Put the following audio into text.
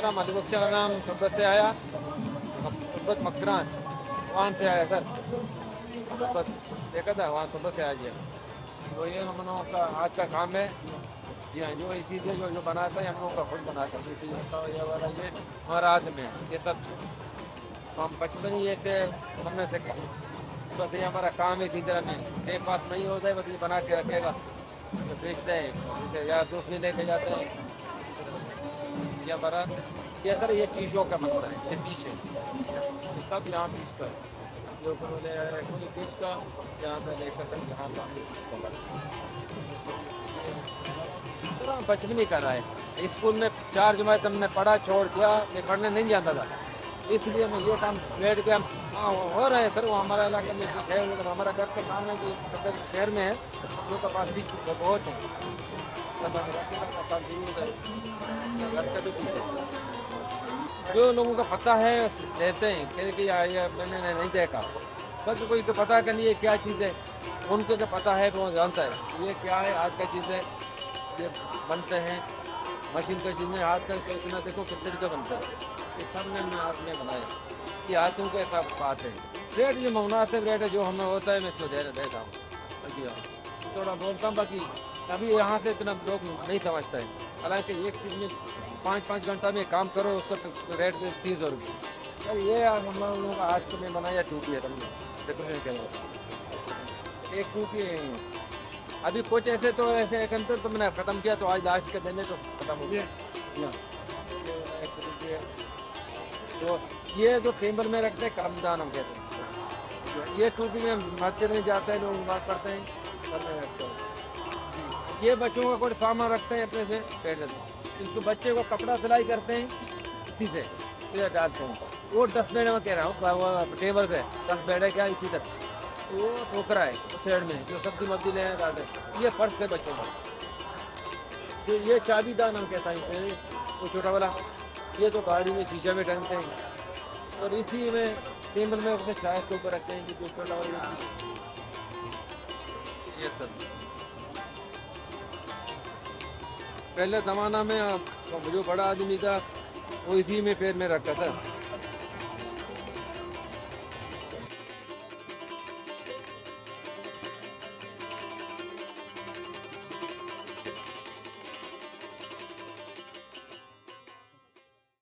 नाम अली बख्श नाम तुब्बत से आया, तुब्बत मकरान वहाँ से आया सर, तुब्बत देखा था वहाँ तुब्बत से आ गया। तो ये हम लोगों का आज का काम है। जी हाँ, जो ये चीज़ें जो जो बनाता है हम लोगों का खुद बनाता है, जैसे ये वाला ये हमारा हाथ में है, ये सब तो हम बचपन ही ये थे हमने से बस ये हमारा काम है। इसी तरह में एक पास नहीं होता है, बस ये बना के रखेगा तो बेचते हैं, जैसे यार दोस्त भी लेके जाते हैं या बरा। ये सर ये पीशों का मसला है, ये पीस है, ये सब यहाँ पीस का है, जो बोले कोई पीस का जहाँ पे लेकर तक यहाँ का पूरा बचपन ही कर रहा है। स्कूल में 4 जमात हमने पढ़ा, छोड़ दिया, मैं पढ़ने नहीं जाता था, इसलिए मैं ये काम बैठ के हम हो रहे हैं सर। वो हमारा इलाके में कुछ है, लेकिन हमारा घर का काम है कि शहर में है, लोगों के पास बीच बहुत है, घर का भी जो लोगों का पता है लेते हैं, कह कि ये मैंने नहीं देखा, बस कोई को पता का नहीं है क्या चीज़ है, उनको जो पता है वो जानता है ये क्या है, आज का चीज़ है, ये बनते हैं मशीन का चीज़ में हाथ का इतना देखो कितने का बनता है, ये सब ने हाथ में बनाया, ये हाथों के साथ बात है। रेट जो मुनासिब रेट है जो हमें होता है मैं इसको देता हूँ जी हाँ, थोड़ा बोलता हूँ, बाकी अभी यहाँ से इतना लोग नहीं समझता है। हालांकि एक चीज़ में 5-5 घंटा में काम करो उसका रेट में 300 रुपये। अरे ये हम लोगों का आज तो मैं बनाया टूपी है, तुमने देखो क्या एक टूपी है। अभी कुछ ऐसे तो ऐसे एक अंतर तो मैंने ख़त्म किया, तो आज लास्ट के दिन तो ख़त्म हो गया। तो ये जो टेबल में रखते हैं कलमदान हम कहते हैं, ये टूपी में मस्जिद में जाते हैं लोग बात करते हैं, घर में रखते हैं। ये बच्चों का कोई सामान रखते हैं अपने से पेट देते हैं, इसको बच्चे को कपड़ा सिलाई करते हैं, इसी से फिर डालते हैं। वो 10 बेड में कह रहा हूँ टेबल पे 10 बेड है क्या, इसी तरह वो टोकरा है साइड में जो सब्जी मब्जी लेने डालते हैं, ये फर्श है बच्चों का। तो ये चाबीदान हम कहता है, वो छोटा वाला ये तो गाड़ी में शीशे में टंगते हैं, और इसी में टेबल में अपने चाय के ऊपर रखते हैं कि जो छोटा वाला ये सब। पहले ज़माना में जो बड़ा आदमी था वो इसी में पैर में रखता था।